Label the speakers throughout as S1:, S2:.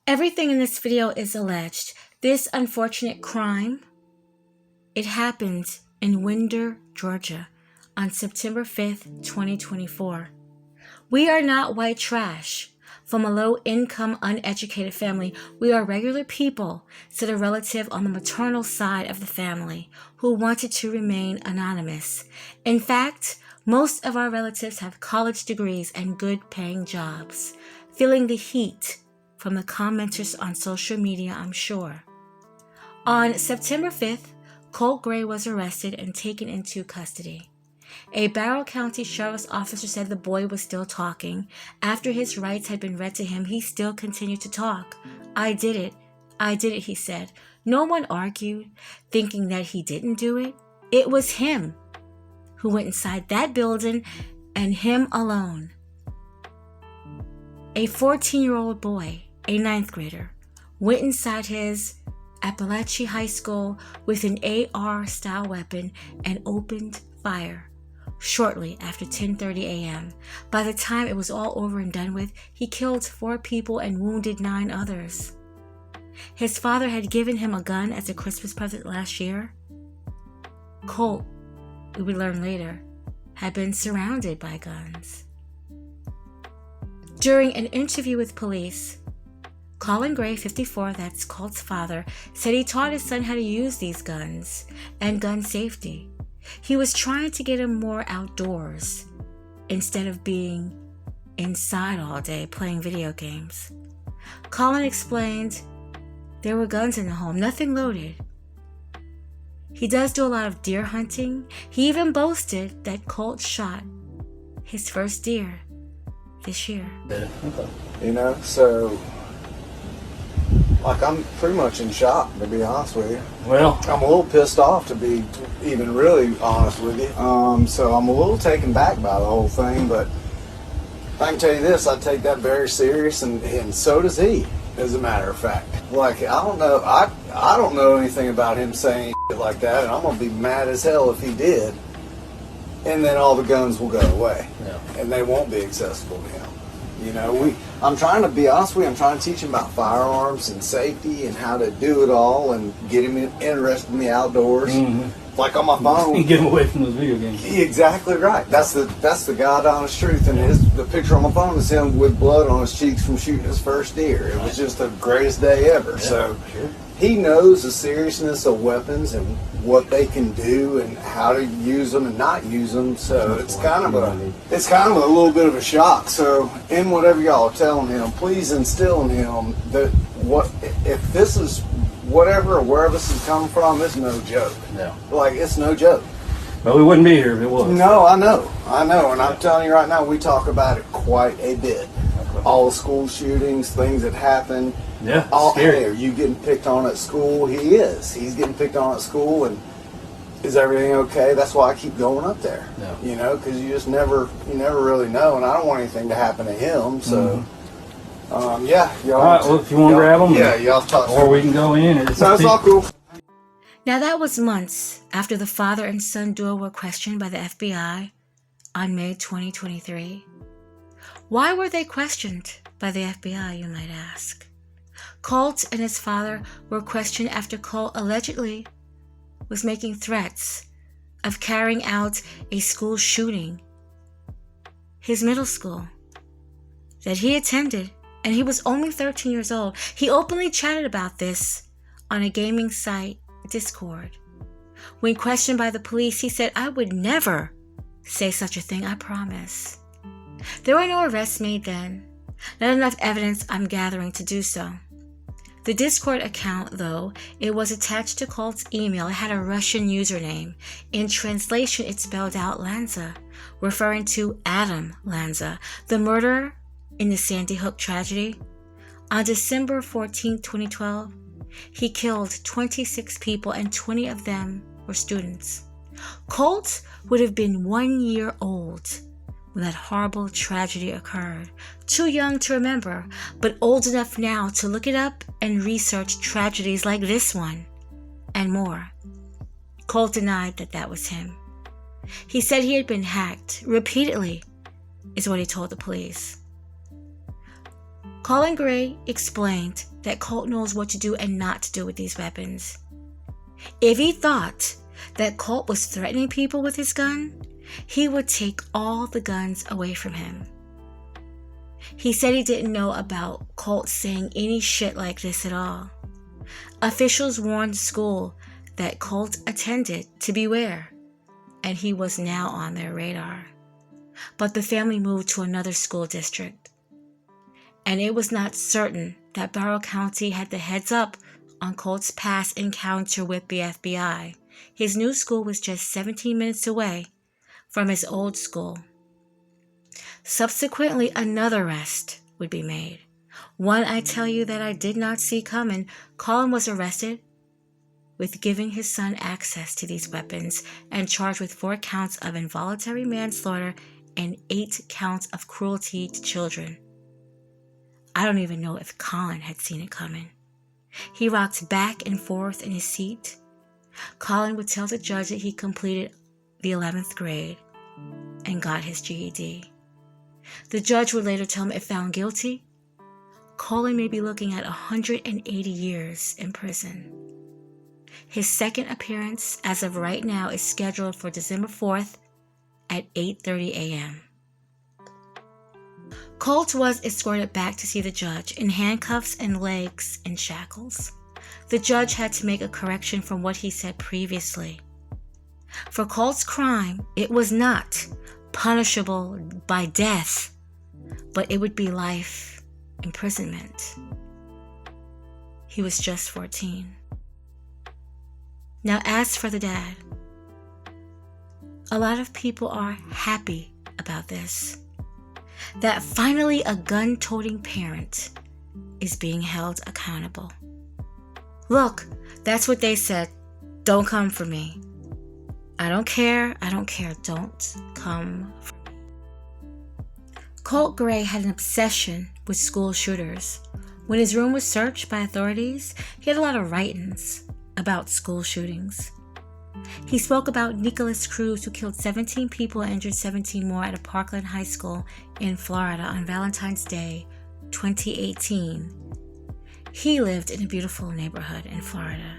S1: Everything in this video is alleged. This unfortunate crime, it happened in Winder, Georgia on September 5th, 2024. We are not white trash. From a low-income, uneducated family, we are regular people, said a relative on the maternal side of the family who wanted to remain anonymous. In fact, most of our relatives have college degrees and good-paying jobs, feeling the heat from the commenters on social media, I'm sure. On September 5th, Colt Gray was arrested and taken into custody. A Barrow County Sheriff's officer said the boy was still talking. After his rights had been read to him, he still continued to talk. I did it, he said. No one argued, thinking that he didn't do it. It was him who went inside that building, and him alone. A 14-year-old boy, a 9th grader, went inside his Apalachee High School with an AR-style weapon and opened fire. Shortly after 10:30 a.m., by the time it was all over and done with, he killed 4 people and wounded 9 others. His father had given him a gun as a Christmas present last year. Colt, we would learn later, had been surrounded by guns. During an interview with police, Colin Gray, 54, that's Colt's father, said he taught his son how to use these guns and gun safety. He was trying to get him more outdoors instead of being inside all day playing video games. Colin explained there were guns in the home, nothing loaded. He does do a lot of deer hunting. He even boasted that Colt shot his first deer this year.
S2: So I'm pretty much in shock, to be honest with you.
S3: Well,
S2: I'm a little pissed off, to be even really honest with you. So I'm a little taken back by the whole thing, but I can tell you this, I take that very serious, and so does he, as a matter of fact. I don't know anything about him saying shit like that, and I'm going to be mad as hell if he did. And then all the guns will go away, and they won't be accessible to him. I'm trying to be honest with you, I'm trying to teach him about firearms and safety and how to do it all and get him interested in the outdoors. Mm-hmm. Like on my phone.
S3: And get him away from those video games.
S2: Exactly right. That's the God honest truth. And the picture on my phone is him with blood on his cheeks from shooting his first deer. It was just the greatest day ever. So he knows the seriousness of weapons and what they can do and how to use them and not use them. So it's kind of a little bit of a shock. So in whatever y'all are telling him, please instill in him that if this is whatever or wherever this is coming from, it's no joke.
S3: No.
S2: It's no joke.
S3: But we wouldn't be here if it was.
S2: No, I know. And I'm telling you right now, we talk about it quite a bit. All the school shootings, things that happen.
S3: Yeah,
S2: hey, are you getting picked on at school? He is. He's getting picked on at school, and is everything okay? That's why I keep going up there.
S3: No.
S2: Because you just never really know, and I don't want anything to happen to him. So, y'all.
S3: All right. Well, if you want to grab them,
S2: y'all talk.
S3: Or we can go in.
S2: It's all cool.
S1: Now that was months after the father and son duo were questioned by the FBI on May 2023. Why were they questioned by the FBI, you might ask? Colt and his father were questioned after Colt allegedly was making threats of carrying out a school shooting, his middle school, that he attended, and he was only 13 years old. He openly chatted about this on a gaming site, Discord. When questioned by the police, he said, "I would never say such a thing, I promise." There were no arrests made then. Not enough evidence I'm gathering to do so. The Discord account, though, it was attached to Colt's email. It had a Russian username. In translation, it spelled out Lanza, referring to Adam Lanza, the murderer in the Sandy Hook tragedy. On December 14, 2012, he killed 26 people, and 20 of them were students. Colt would have been 1 year old when that horrible tragedy occurred. Too young to remember, but old enough now to look it up and research tragedies like this one and more. Colt denied that was him. He said he had been hacked repeatedly, is what he told the police. Colin Gray explained that Colt knows what to do and not to do with these weapons. If he thought that Colt was threatening people with his gun, he would take all the guns away from him. He said he didn't know about Colt saying any shit like this at all. Officials warned the school that Colt attended to beware, and he was now on their radar. But the family moved to another school district, and it was not certain that Barrow County had the heads up on Colt's past encounter with the FBI. His new school was just 17 minutes away from his old school. Subsequently, another arrest would be made. One I tell you that I did not see coming. Colin was arrested with giving his son access to these weapons and charged with 4 counts of involuntary manslaughter and 8 counts of cruelty to children. I don't even know if Colin had seen it coming. He rocked back and forth in his seat. Colin would tell the judge that he completed the 11th grade and got his GED. The judge would later tell him if found guilty, Colin may be looking at 180 years in prison. His second appearance, as of right now, is scheduled for December 4th at 8:30 a.m. Colt was escorted back to see the judge in handcuffs and legs in shackles. The judge had to make a correction from what he said previously. For Colt's crime, it was not punishable by death, but it would be life imprisonment. He was just 14. Now, as for the dad, a lot of people are happy about this. That finally a gun-toting parent is being held accountable. Look, that's what they said. Don't come for me. I don't care. Don't come for me. Colt Gray had an obsession with school shooters. When his room was searched by authorities, he had a lot of write-ins about school shootings. He spoke about Nikolas Cruz, who killed 17 people and injured 17 more at a Parkland high school in Florida on Valentine's Day, 2018. He lived in a beautiful neighborhood in Florida,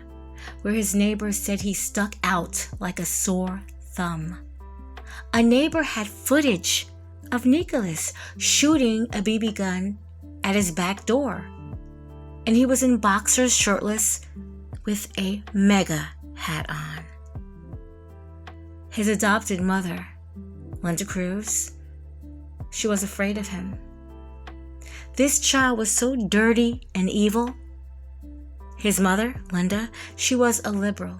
S1: where his neighbors said he stuck out like a sore thumb. A neighbor had footage of Nikolas shooting a BB gun at his back door, and he was in boxers, shirtless, with a mega hat on. His adopted mother, Lanza Cruz, she was afraid of him. This child was so dirty and evil. His mother, Linda, she was a liberal,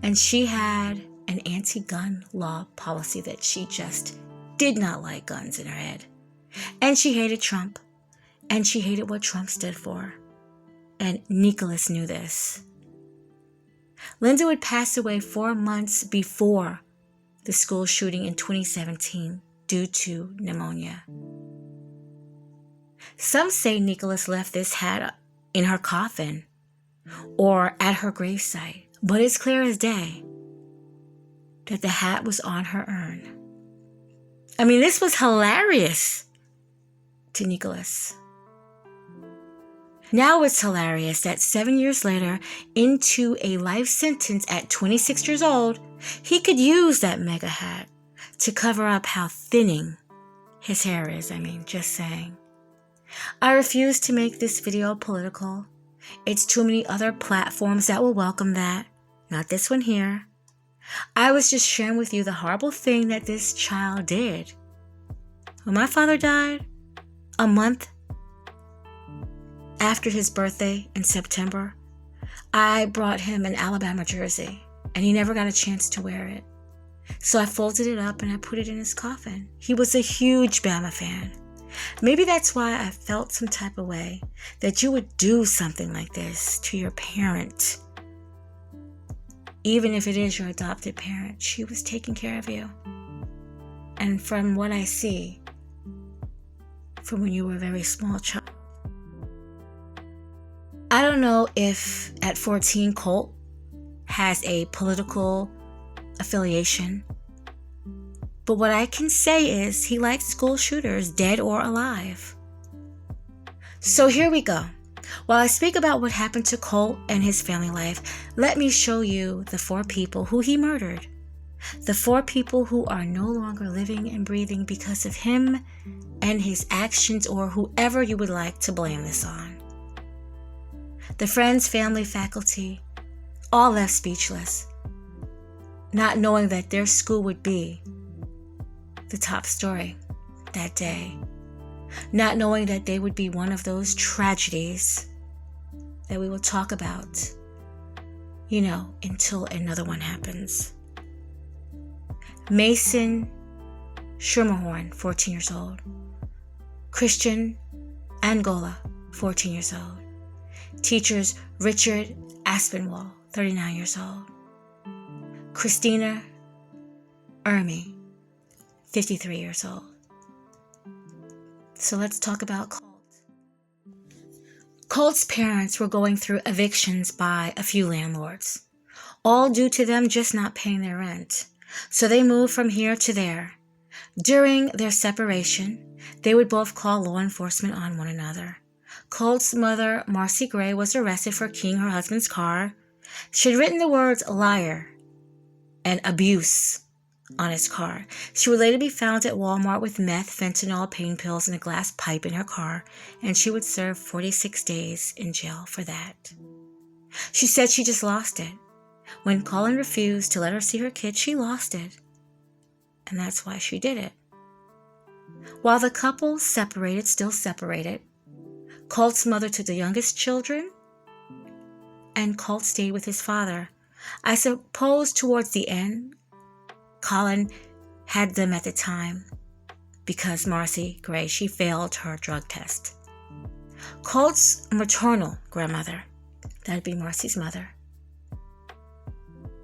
S1: and she had an anti-gun law policy that she just did not like guns in her head. And she hated Trump, and she hated what Trump stood for. And Nikolas knew this. Linda would pass away 4 months before the school shooting in 2017 due to pneumonia. Some say Nikolas left this hat in her coffin or at her gravesite, but it's clear as day that the hat was on her urn. I mean, this was hilarious to Nikolas. Now it's hilarious that 7 years later, into a life sentence at 26 years old, he could use that mega hat to cover up how thinning his hair is. I mean, just saying. I refuse to make this video political. It's too many other platforms that will welcome that. Not this one here. I was just sharing with you the horrible thing that this child did. When my father died, a month after his birthday in September, I brought him an Alabama jersey, and he never got a chance to wear it. So I folded it up and I put it in his coffin. He was a huge Bama fan. Maybe that's why I felt some type of way that you would do something like this to your parent. Even if it is your adopted parent, she was taking care of you. And from what I see, from when you were a very small child, I don't know if at 14 Colt has a political affiliation, but what I can say is he likes school shooters, dead or alive. So here we go. While I speak about what happened to Colt and his family life, let me show you the 4 people who he murdered. The 4 people who are no longer living and breathing because of him and his actions, or whoever you would like to blame this on. The friends, family, faculty, all left speechless, not knowing that their school would be the top story that day, not knowing that they would be one of those tragedies that we will talk about, until another one happens. Mason Schermerhorn, 14 years old. Christian Angola, 14 years old. Teachers Richard Aspinwall, 39 years old. Christina Ermy, 53 years old. So let's talk about Colt. Colt's parents were going through evictions by a few landlords, all due to them just not paying their rent. So they moved from here to there. During their separation, they would both call law enforcement on one another. Colt's mother, Marcy Gray, was arrested for keying her husband's car. She had written the words liar and abuse on his car. She would later be found at Walmart with meth, fentanyl, pain pills, and a glass pipe in her car, and she would serve 46 days in jail for that. She said she just lost it. When Colin refused to let her see her kid, she lost it. And that's why she did it. While the couple still separated, Colt's mother took the youngest children, and Colt stayed with his father. I suppose towards the end, Colin had them at the time because Marcy Gray, she failed her drug test. Colt's maternal grandmother, that'd be Marcy's mother,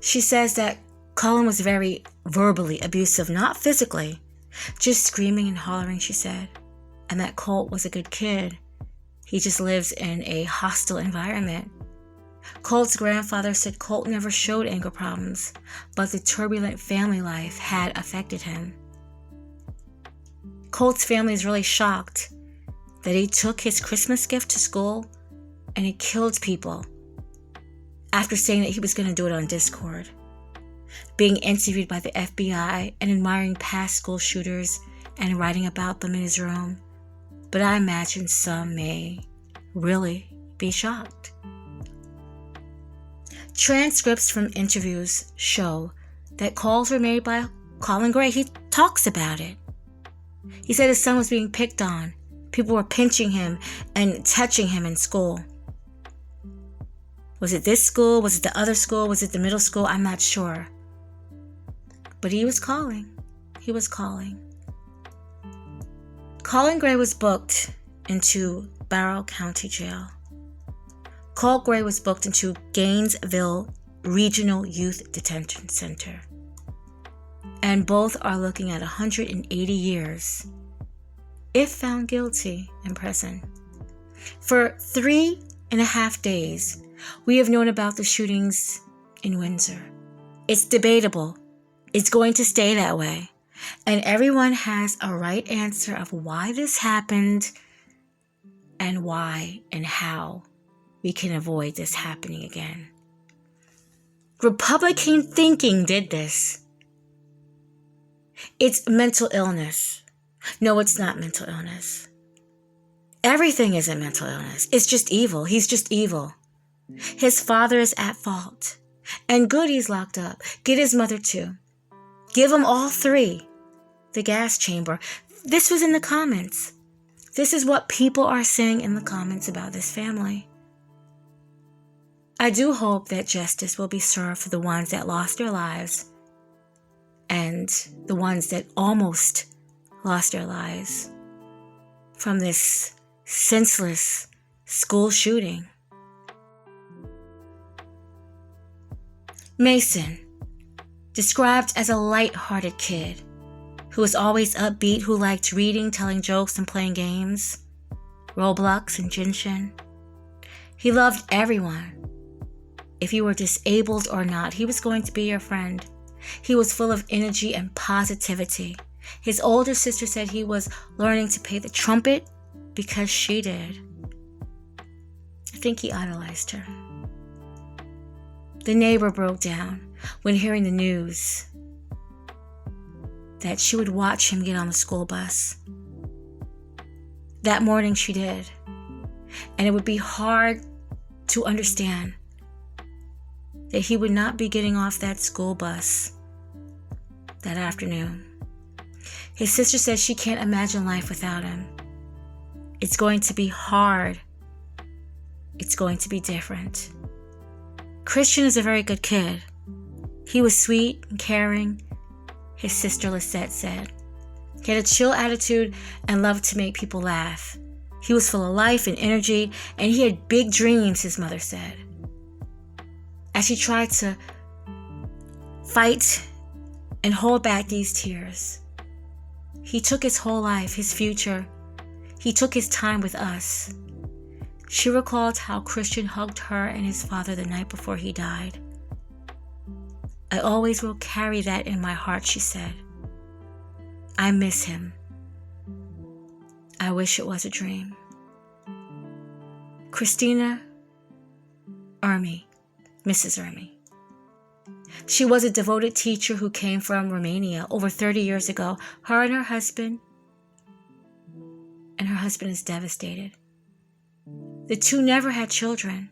S1: she says that Colin was very verbally abusive, not physically, just screaming and hollering, she said, and that Colt was a good kid. He just lives in a hostile environment. Colt's grandfather said Colt never showed anger problems, but the turbulent family life had affected him. Colt's family is really shocked that he took his Christmas gift to school and he killed people after saying that he was going to do it on Discord. Being interviewed by the FBI and admiring past school shooters and writing about them in his room. But I imagine some may really be shocked. Transcripts from interviews show that calls were made by Colin Gray. He talks about it. He said his son was being picked on. People were pinching him and touching him in school. Was it this school? Was it the other school? Was it the middle school? I'm not sure. But he was calling. He was calling. Colin Gray was booked into Barrow County Jail. Colt Gray was booked into Gainesville Regional Youth Detention Center. And both are looking at 180 years, if found guilty, in prison. For 3.5 days, we have known about the shootings in Windsor. It's debatable. It's going to stay that way. And everyone has a right answer of why this happened and why and how we can avoid this happening again. Republican thinking did this. It's mental illness. No, it's not mental illness. Everything isn't mental illness. It's just evil. He's just evil. His father is at fault. And good he's locked up. Get his mother too. Give them all 3. The gas chamber. This was in the comments. This is what people are saying in the comments about this family. I do hope that justice will be served for the ones that lost their lives and the ones that almost lost their lives from this senseless school shooting. Mason, described as a light-hearted kid who was always upbeat, who liked reading, telling jokes, and playing games, Roblox and Genshin. He loved everyone. If you were disabled or not, he was going to be your friend. He was full of energy and positivity. His older sister said he was learning to play the trumpet because she did. I think he idolized her. The neighbor broke down when hearing the news that she would watch him get on the school bus. That morning she did. And it would be hard to understand that he would not be getting off that school bus that afternoon. His sister says she can't imagine life without him. It's going to be hard. It's going to be different. Christian is a very good kid. He was sweet and caring, his sister Lisette said. He had a chill attitude and loved to make people laugh. He was full of life and energy, and he had big dreams, his mother said. As she tried to fight and hold back these tears, he took his whole life, his future. He took his time with us. She recalled how Christian hugged her and his father the night before he died. I always will carry that in my heart, she said. I miss him. I wish it was a dream. Christina Ermi, Mrs. Ermi. She was a devoted teacher who came from Romania over 30 years ago. Her and her husband is devastated. The two never had children,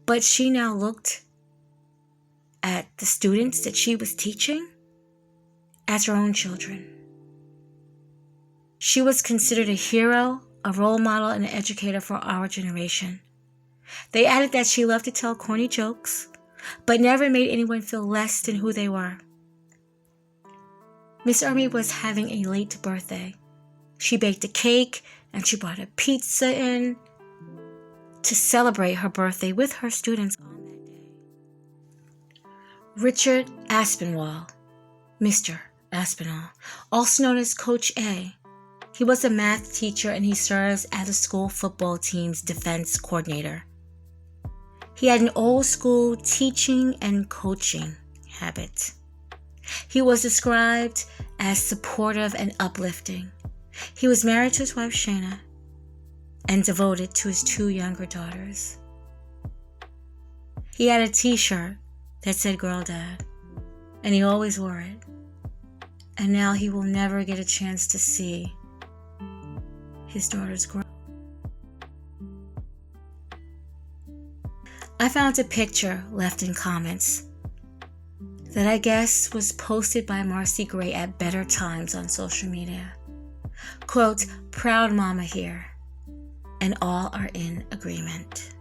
S1: but she now looked at the students that she was teaching as her own children. She was considered a hero, a role model, and an educator for our generation. They added that she loved to tell corny jokes, but never made anyone feel less than who they were. Miss Ermi was having a late birthday. She baked a cake and she brought a pizza in to celebrate her birthday with her students on that day. Richard Aspinwall, Mr. Aspinall, also known as Coach A. He was a math teacher and he serves as the school football team's defense coordinator. He had an old school teaching and coaching habit. He was described as supportive and uplifting. He was married to his wife Shana and devoted to his two younger daughters. He had a t-shirt that said "Girl Dad," and he always wore it. And now he will never get a chance to see his daughters grow. I found a picture left in comments that I guess was posted by Marcy Gray at Better Times on social media. Quote, "Proud mama here, and all are in agreement."